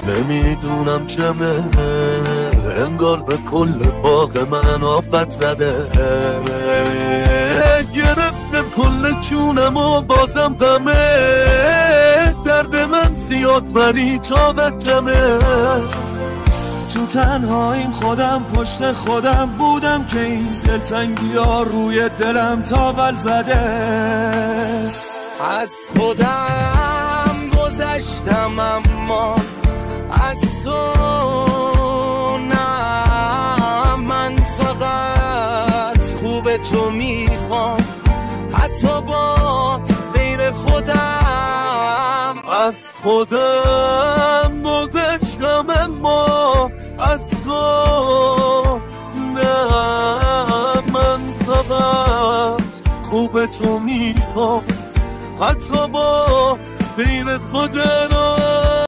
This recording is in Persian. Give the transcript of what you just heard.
نمیدونم چمه، انگار به کل باغ من آفت زده، گرفته کل چونم و بازم غمه، درد من زیاد ولی طاقت کمه. تو تنهاییم خودم پشت خودم بودم که این دلتنگی ها روی دلم تاول زده. از خودم گذشتم اما از تو نه، من فقط خوب تو میخوام حتی با غیر خودم. از خودم گذشتم اما از تو نه، من فقط خوب تو میخوام حتی با غیر خودم.